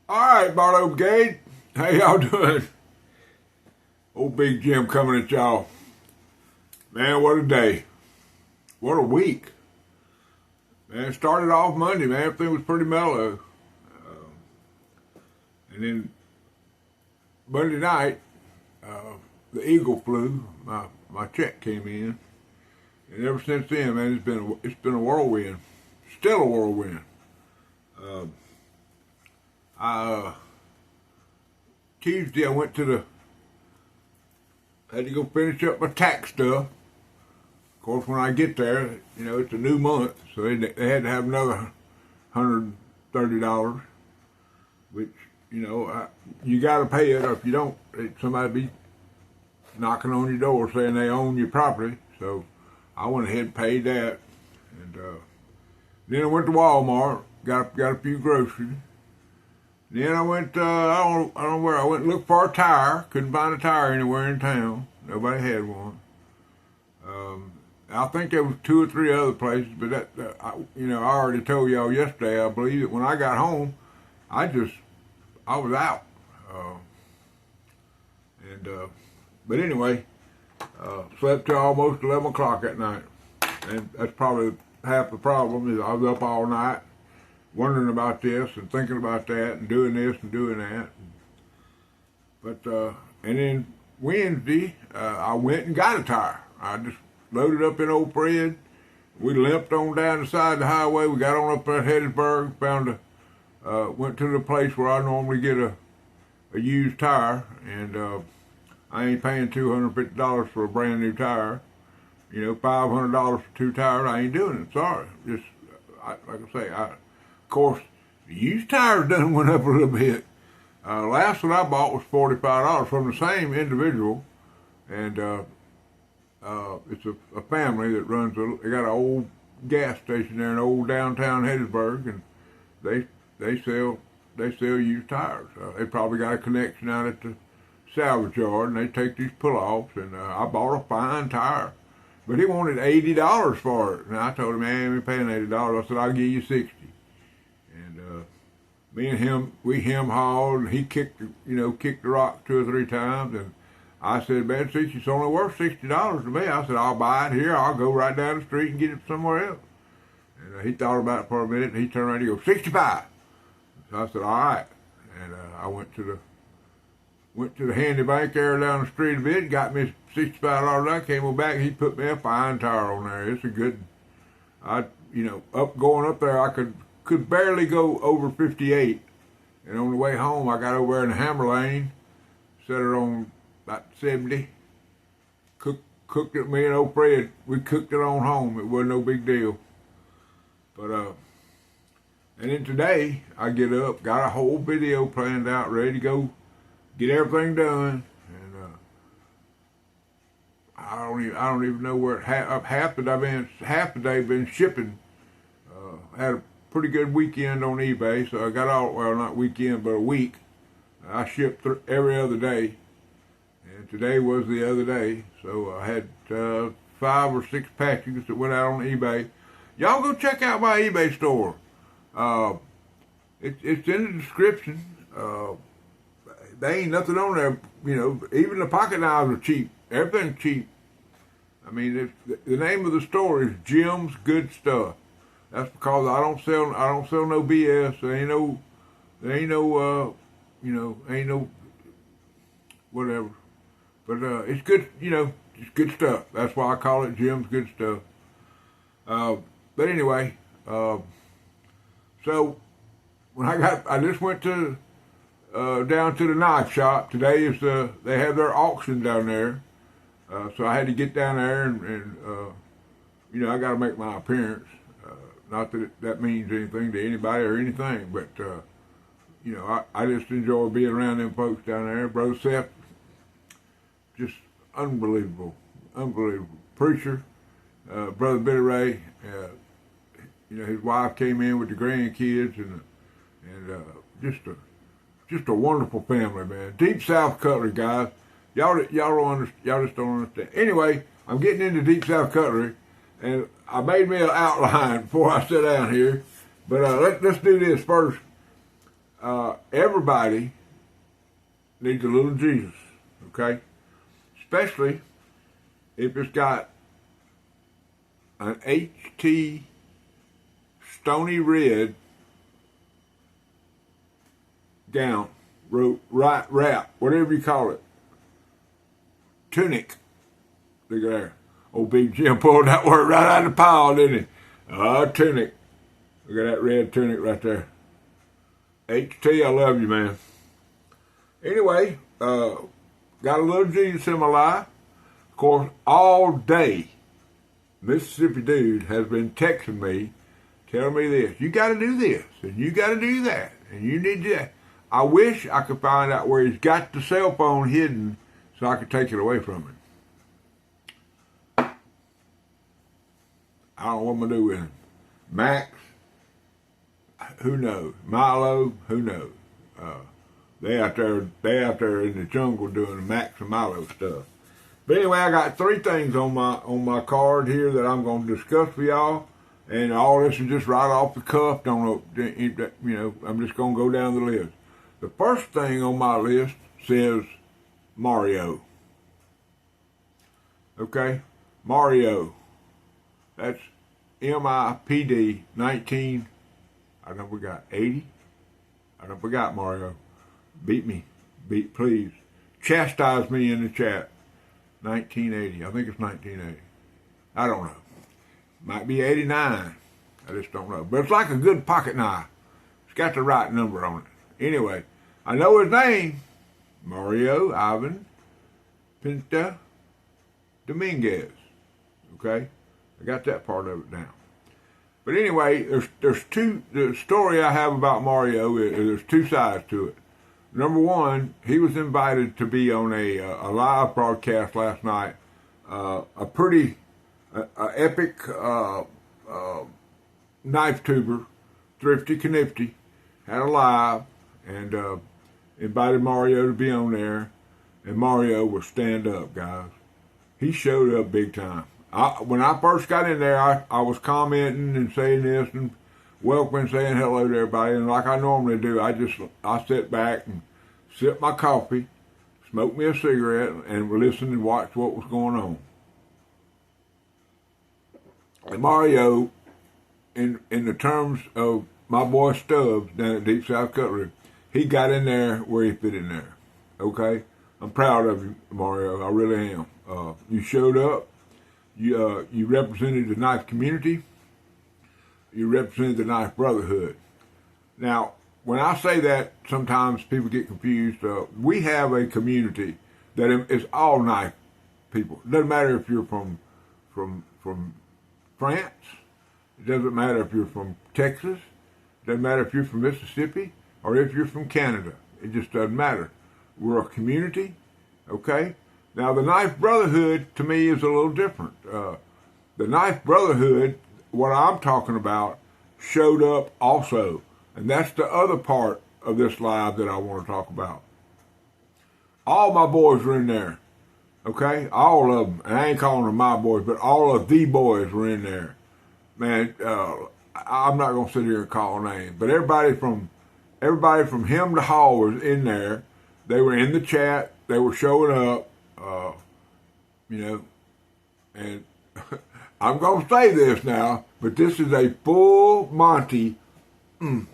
All right, Barlow Brigade. How y'all doing? Old Big Jim coming at y'all. Man, what a day. What a week. Man, it started off Monday, man. Everything was pretty mellow. And then Monday night, the eagle flew. My check came in. And ever since then, man, it's been a whirlwind. Still a whirlwind. Tuesday I had to go finish up my tax stuff. Of course, when I get there, it's a new month, so they had to have another $130, which, you got to pay it, or if you don't, somebody be knocking on your door saying they own your property. So I went ahead and paid that, and then I went to Walmart, got a few groceries. Then I went, I don't know where, I went and looked for a tire. Couldn't find a tire anywhere in town. Nobody had one. I think there was 2 or 3 other places, but I already told y'all yesterday, I believe, that when I got home, I was out. But anyway, slept till almost 11 o'clock at night. And that's probably half the problem, is I was up all night, wondering about this and thinking about that and doing this and doing that. But, and then Wednesday, I went and got a tire. I just loaded up in old Fred. We limped on down the side of the highway. We got on up at Hattiesburg, went to the place where I normally get a used tire, and I ain't paying $250 for a brand new tire. $500 for 2 tires, I ain't doing it. Sorry. Just, like I say, of course, the used tires done went up a little bit. Last one I bought was $45 from the same individual, and it's a family that runs they got an old gas station there in old downtown Hattiesburg, and they sell used tires. They probably got a connection out at the salvage yard, and they take these pull-offs, and I bought a fine tire. But he wanted $80 for it, and I told him, man, I ain't paying $80. I said, I'll give you $60. And me and him, we hauled, and he kicked the rock 2 or 3 times, and I said, man, since it's only worth $60 to me, I said, I'll buy it here. I'll go right down the street and get it somewhere else. And he thought about it for a minute, and he turned around and he goes, $65. So I said, all right. And I went to the handy bank there down the street a bit, got me $65. I came back, he put me a fine tire on there. It's a good, going up there, I could barely go over 58. And on the way home, I got over there in the Hammer Lane, set it on about 70. Cooked it, me and old Fred, we cooked it on home. It wasn't no big deal. But, and then today, I get up, got a whole video planned out, ready to go, get everything done, and I don't even know where half the day been shipping. Had a pretty good weekend on eBay, so I got not weekend, but a week. I shipped every other day, and today was the other day, so I had 5 or 6 packages that went out on eBay. Y'all go check out my eBay store. It's in the description. There ain't nothing on there, even the pocket knives are cheap. Everything's cheap. I mean, the name of the store is Jim's Good Stuff. That's because I don't sell no BS. There ain't no whatever. But it's good, it's good stuff. That's why I call it Jim's Good Stuff. But anyway, so when I just went to down to the knife shop. Today is they have their auction down there, so I had to get down there and I got to make my appearance. Not that that means anything to anybody or anything, but I just enjoy being around them folks down there. Brother Seth, just unbelievable preacher. Brother Billy Ray, his wife came in with the grandkids, and just a wonderful family, man. Deep South Cutlery, guys. Y'all just don't understand. Anyway, I'm getting into Deep South Cutlery, and I made me an outline before I sit down here. But let's do this first. everybody needs a little Jesus, okay? Especially if it's got an HT stony red gown, wrap, whatever you call it, tunic. Look at there. Old Big Jim pulled that word right out of the pile, didn't he? Tunic. Look at that red tunic right there. HT, I love you, man. Anyway, got a little Jesus in my life. Of course, all day, Mississippi Dude has been texting me, telling me this. You got to do this, and you got to do that, and you need that. I wish I could find out where he's got the cell phone hidden so I could take it away from him. I don't know what I'm going to do with him. Max, who knows? Milo, who knows? They out there in the jungle doing the Max and Milo stuff. But anyway, I got 3 things on my card here that I'm going to discuss with y'all, and all this is just right off the cuff. Don't know, I'm just going to go down the list. The first thing on my list says Mario. Okay, Mario. That's MIPD 19. I don't forgot 80. I don't forgot Mario. Beat me. Please. Chastise me in the chat. 1980. I think it's 1980. I don't know. Might be 89. I just don't know. But it's like a good pocket knife. It's got the right number on it. Anyway, I know his name. Mario Ivan Pinta Dominguez. Okay? I got that part of it down. But anyway, there's the story I have about Mario, there's 2 sides to it. Number one, he was invited to be on a live broadcast last night, a pretty epic knife tuber, Thrifty Knifty, had a live and invited Mario to be on there, and Mario was stand up, guys. He showed up big time. When I first got in there, I was commenting and saying this and welcoming, saying hello to everybody, and like I normally do, I sit back and sip my coffee, smoke me a cigarette, and listen and watch what was going on. And Mario, in the terms of my boy Stubbs down at Deep South Cutlery, he got in there where he fit in there. Okay? I'm proud of you, Mario. I really am. You showed up. You represented the knife community. You represented the knife brotherhood. Now, when I say that, sometimes people get confused. We have a community that is all knife people. It doesn't matter if you're from France. It doesn't matter if you're from Texas. It doesn't matter if you're from Mississippi or if you're from Canada. It just doesn't matter. We're a community, okay? Now, the Knife Brotherhood, to me, is a little different. The Knife Brotherhood, what I'm talking about, showed up also. And that's the other part of this live that I want to talk about. All my boys were in there, okay? All of them. And I ain't calling them my boys, but all of the boys were in there. Man, I'm not going to sit here and call names, but everybody from him to Hall was in there. They were in the chat. They were showing up. And I'm going to say this now, but this is a full Monty. Even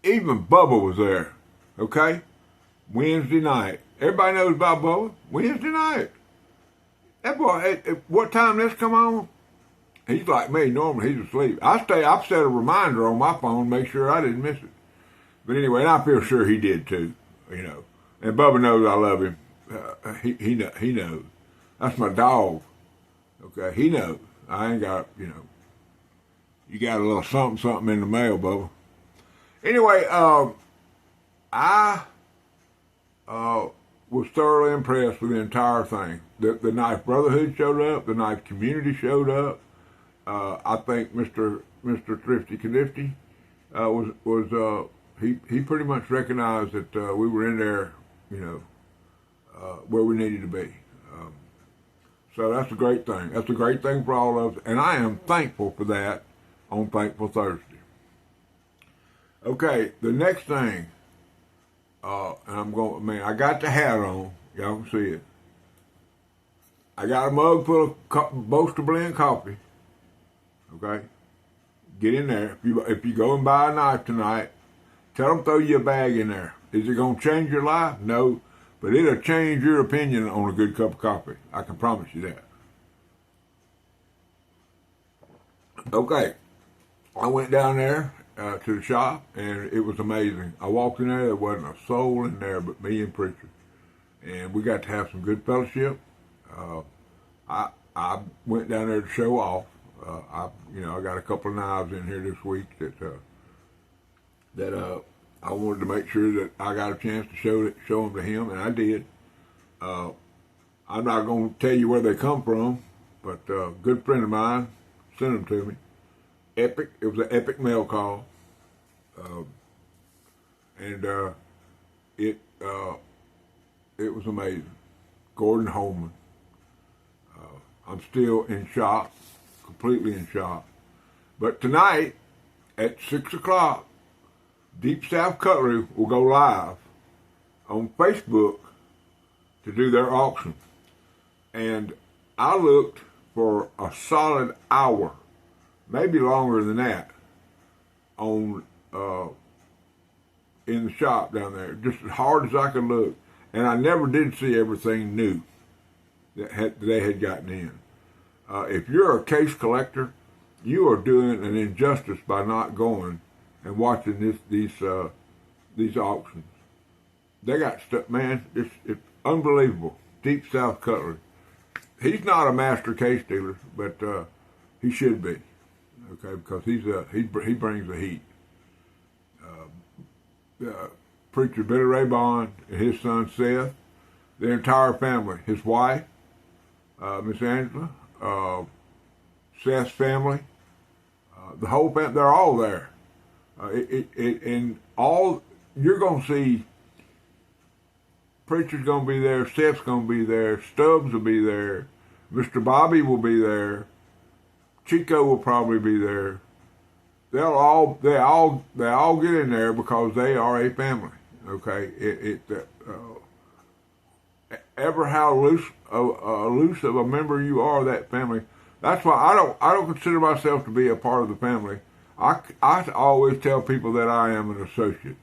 Bubba was there, okay? Wednesday night. Everybody knows about Bubba. Wednesday night. That boy, what time this come on? He's like me. Normally he's asleep. I've set a reminder on my phone to make sure I didn't miss it. But anyway, and I feel sure he did too, And Bubba knows I love him. He knows. That's my dog. Okay, he knows. I ain't got, you got a little something in the mail, Bubba. Anyway, I was thoroughly impressed with the entire thing. The Knife Brotherhood showed up. The Knife community showed up. I think Mr. Thrifty Knifty he pretty much recognized that we were in there, where we needed to be. So that's a great thing. That's a great thing for all of us, and I am thankful for that on Thankful Thursday. Okay, the next thing, man, I got the hat on. Y'all can see it. I got a mug full of Boaster Blend coffee. Okay, get in there. If you go and buy a knife tonight, tell them throw you a bag in there. Is it gonna change your life? No, but it'll change your opinion on a good cup of coffee. I can promise you that. Okay, I went down there to the shop, and it was amazing. I walked in there wasn't a soul in there but me and Preacher, and we got to have some good fellowship. I went down there to show off. I got a couple of knives in here this week that I wanted to make sure that I got a chance to show them to him, and I did. I'm not going to tell you where they come from, but a good friend of mine sent them to me. Epic. It was an epic mail call, and it was amazing. Gordon Holman. I'm still in shock, completely in shock. But tonight at 6 o'clock, Deep South Cutlery will go live on Facebook to do their auction. And I looked for a solid hour, maybe longer than that, on in the shop down there, just as hard as I could look. And I never did see everything new that they had gotten in. If you're a case collector, you are doing an injustice by not going and watching these auctions. They got stuff, man. It's unbelievable. Deep South Cutlery. He's not a master case dealer, but he should be. Okay, because he brings the heat. Preacher Billy Ray Bond and his son Seth, their entire family, his wife, Miss Angela, Seth's family, the whole family, they're all there. And all, you're going to see, Preacher's going to be there, Seth's going to be there, Stubbs will be there, Mr. Bobby will be there, Chico will probably be there. They all get in there because they are a family. Okay, ever how loose of a member you are of that family. That's why I don't consider myself to be a part of the family. I always tell people that I am an associate,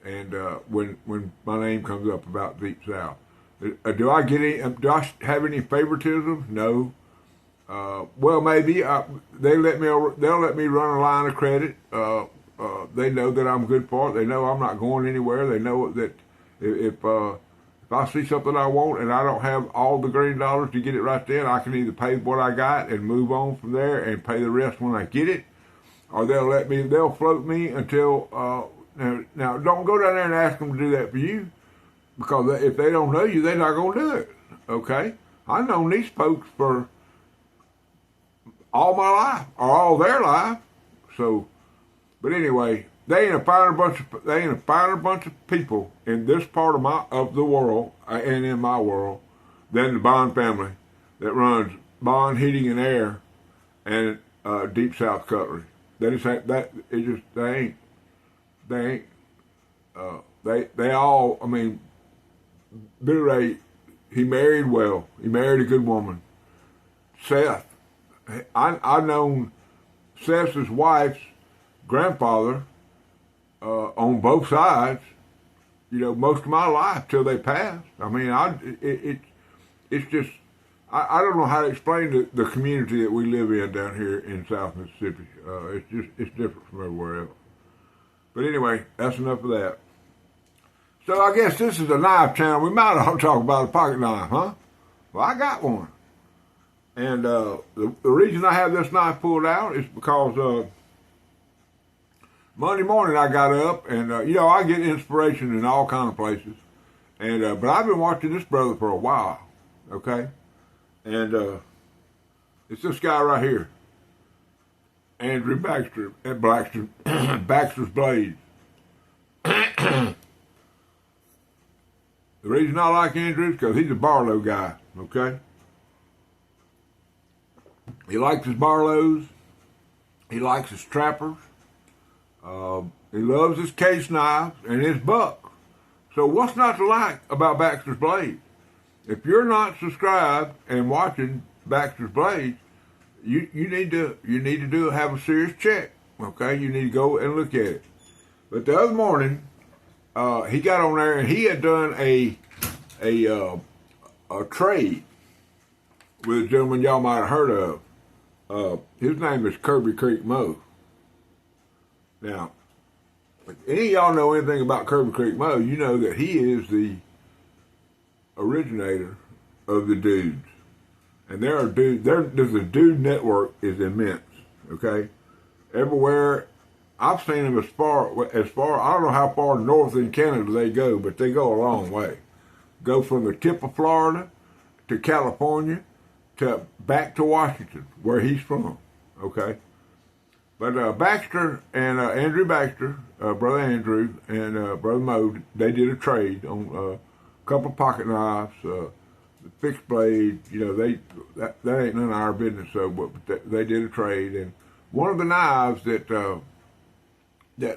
and when my name comes up about Deep South, do I have any favoritism? No. Well, maybe they'll let me run a line of credit. They know that I'm good for it. They know I'm not going anywhere. They know that if I see something I want and I don't have all the green dollars to get it right then, I can either pay what I got and move on from there and pay the rest when I get it, or they'll float me until. Now, don't go down there and ask them to do that for you, because if they don't know you, they're not going to do it. Okay, I've known these folks for all my life, or all their life. So, but anyway, they ain't a finer bunch of people in this part of the world and in my world than the Bond family that runs Bond Heating and Air and Deep South Cutlery. They all. I mean, Billy Ray, he married well. He married a good woman. Seth. I've known Seth's wife's grandfather on both sides, most of my life till they passed. I mean, it's just, I don't know how to explain the community that we live in down here in South Mississippi. It's different from everywhere else. But anyway, that's enough of that. So I guess this is a knife channel. We might ought to talk about a pocket knife, huh? Well, I got one. And the reason I have this knife pulled out is because Monday morning I got up and, I get inspiration in all kinds of places. And but I've been watching this brother for a while, okay? And it's this guy right here, Andrew Baxter at Baxter's Blades. The reason I like Andrew is because he's a Barlow guy, okay? He likes his Barlows. He likes his trappers. He loves his case knives and his buck. So what's not to like about Baxter's Blades? If you're not subscribed and watching Baxter's Blades, you need to have a serious check. Okay, you need to go and look at it. But the other morning, he got on there and he had done a trade with a gentleman y'all might have heard of. His name is Kirby Creek Mo. Now, if any of y'all know anything about Kirby Creek Mo, you know that he is the originator of the dudes. And there's a dude network is immense, okay? Everywhere, I've seen them as far, I don't know how far north in Canada they go, but they go a long way. Go from the tip of Florida to California to back to Washington, where he's from, okay? But Baxter and Andrew Baxter, Brother Andrew and Brother Mo, they did a trade on a couple of pocket knives, fixed blade. You know, that ain't none of our business. So, but they did a trade, and one of the knives that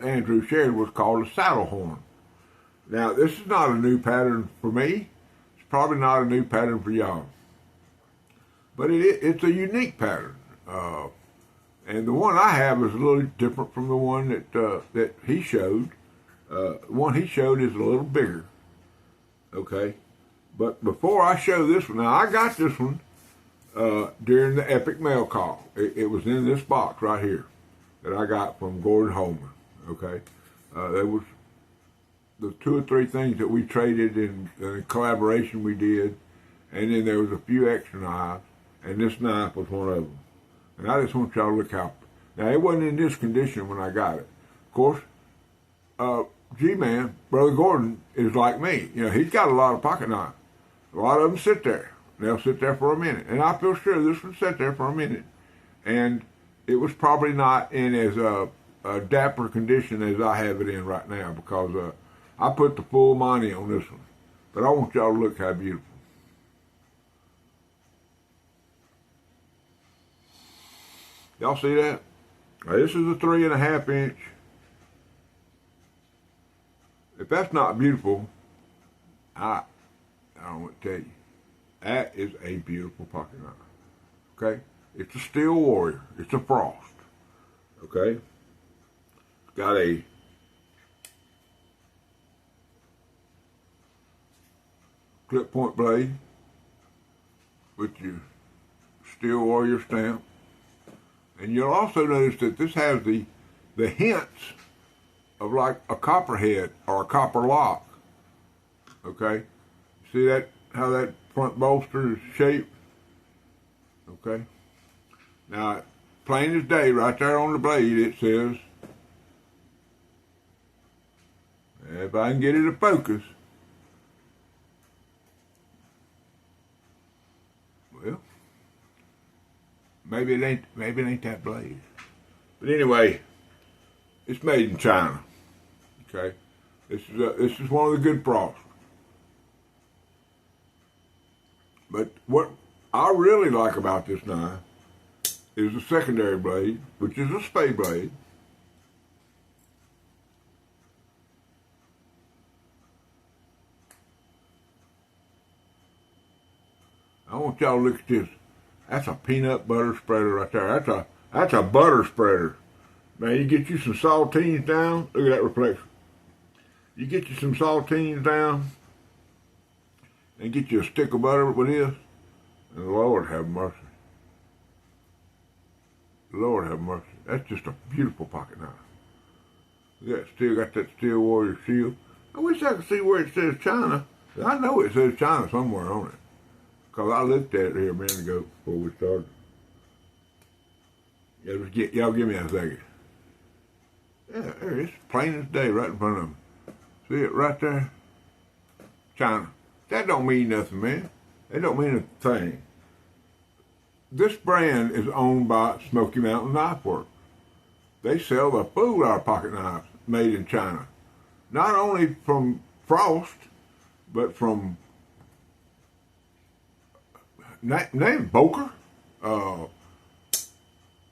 Andrew shared was called a saddle horn. Now, this is not a new pattern for me. It's probably not a new pattern for y'all, but it's a unique pattern. And the one I have is a little different from the one that he showed. The one he showed is a little bigger. Okay, but before I show this one, now I got this one during the Epic Mail Call. It was in this box right here that I got from Gordon Holman. Okay, there was the 2 or 3 things that we traded in collaboration we did, and then there was a few extra knives, and this knife was one of them. And I just want y'all to look how. Now, it wasn't in this condition when I got it. Of course, G-Man, Brother Gordon, is like me. You know, he's got a lot of pocket knives. A lot of them sit there. They'll sit there for a minute. And I feel sure this one sat there for a minute. And it was probably not in as a dapper condition as I have it in right now, because I put the full money on this one. But I want y'all to look how beautiful. Y'all see that? Now, this is a 3.5 inch. If that's not beautiful, I don't want to tell you. That is a beautiful pocket knife. Okay? It's a Steel Warrior. It's a Frost. Okay? It's got a clip point blade with your Steel Warrior stamp. And you'll also notice that this has the hints of like a copperhead or a copper lock. Okay? See that, how that front bolster is shaped? Okay? Now, plain as day, right there on the blade, it says, if I can get it to focus, well, maybe it ain't that blade. But anyway, it's made in China. Okay, this is one of the good Frosts. But what I really like about this knife is the secondary blade, which is a spade blade. I want y'all to look at this. That's a peanut butter spreader right there. That's a butter spreader. Man, you get you some saltines down. Look at that reflection. You get you some saltines down and get you a stick of butter with this, and Lord have mercy. Lord have mercy. That's just a beautiful pocket knife. Still got that Steel Warrior shield. I wish I could see where it says China. I know it says China somewhere on it, because I looked at it here a minute ago before we started. Y'all give me a second. Yeah, there it's plain as day right in front of me. See it right there? China. That don't mean nothing, man. That don't mean a thing. This brand is owned by Smoky Mountain Knife Works. They sell the fool out of pocket knives made in China. Not only from Frost, but from name Boker,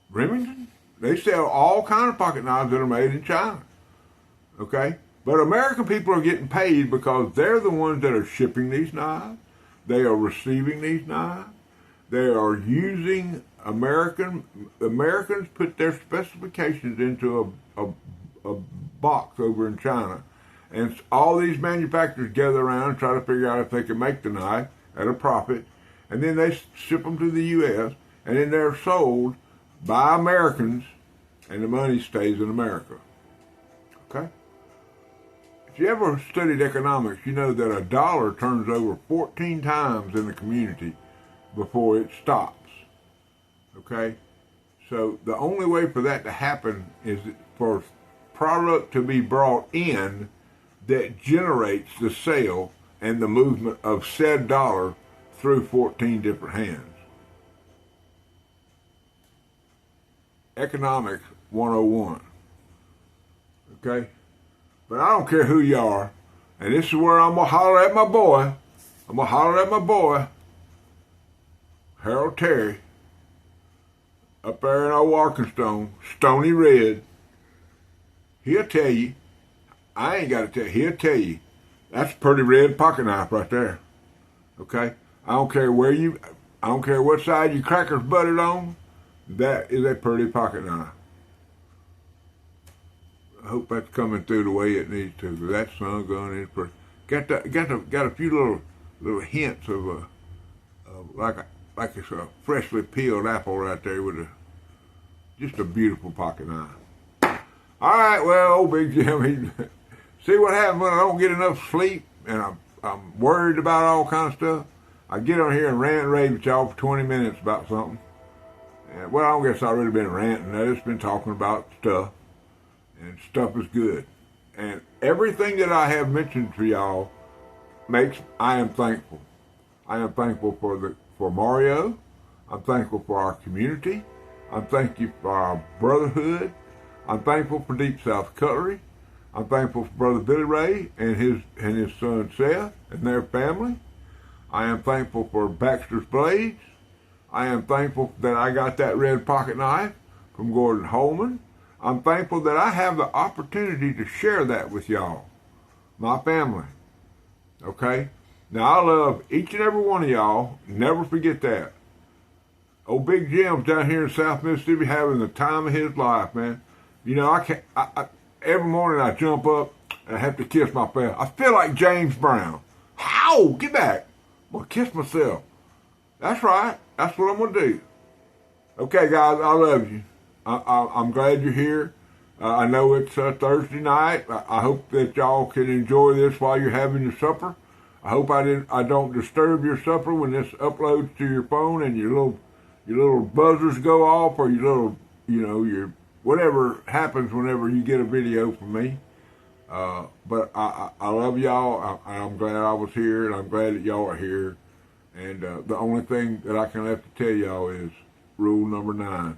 Remington. They sell all kind of pocket knives that are made in China. Okay? But American people are getting paid because they're the ones that are shipping these knives. They are receiving these knives. They are using Americans put their specifications into a box over in China. And all these manufacturers gather around and try to figure out if they can make the knife at a profit. And then they ship them to the U.S. and then they're sold by Americans and the money stays in America. Okay? If you ever studied economics, you know that a dollar turns over 14 times in the community before it stops. Okay? So the only way for that to happen is for product to be brought in that generates the sale and the movement of said dollar through 14 different hands. Economics 101. Okay? But I don't care who you are, and this is where I'm going to holler at my boy. I'm going to holler at my boy, Harold Terry, up there in old Arkansas, Stony Red. He'll tell you, I ain't got to tell you, he'll tell you, that's a pretty red pocket knife right there. Okay? I don't care what side your cracker's buttered on, that is a pretty pocket knife. I hope that's coming through the way it needs to, because that sun gun is pretty. Got a few little hints of like it's a freshly peeled apple right there with just a beautiful pocket knife. All right, well, old Big Jim, see what happens when I don't get enough sleep and I'm worried about all kind of stuff. I get on here and rant and rave with y'all for 20 minutes about something. And, well, I don't guess I've really been ranting. I've just been talking about stuff. And stuff is good. And everything that I have mentioned to y'all I am thankful. I am thankful for Mario. I'm thankful for our community. I'm thankful for our brotherhood. I'm thankful for Deep South Cutlery. I'm thankful for Brother Billy Ray and his son Seth and their family. I am thankful for Baxter's Blades. I am thankful that I got that red pocket knife from Gordon Holman. I'm thankful that I have the opportunity to share that with y'all, my family. Okay? Now, I love each and every one of y'all. Never forget that. Old Big Jim's down here in South Mississippi having the time of his life, man. You know, every morning I jump up and I have to kiss my face. I feel like James Brown. How? Get back. I'm going to kiss myself. That's right. That's what I'm going to do. Okay, guys, I love you. I'm glad you're here. I know it's Thursday night. I hope that y'all can enjoy this while you're having your supper. I hope I don't disturb your supper when this uploads to your phone and your little buzzers go off, or your little, your whatever happens whenever you get a video from me. But I love y'all. I'm glad I was here, and I'm glad that y'all are here. And the only thing that I can have to tell y'all is rule number 9.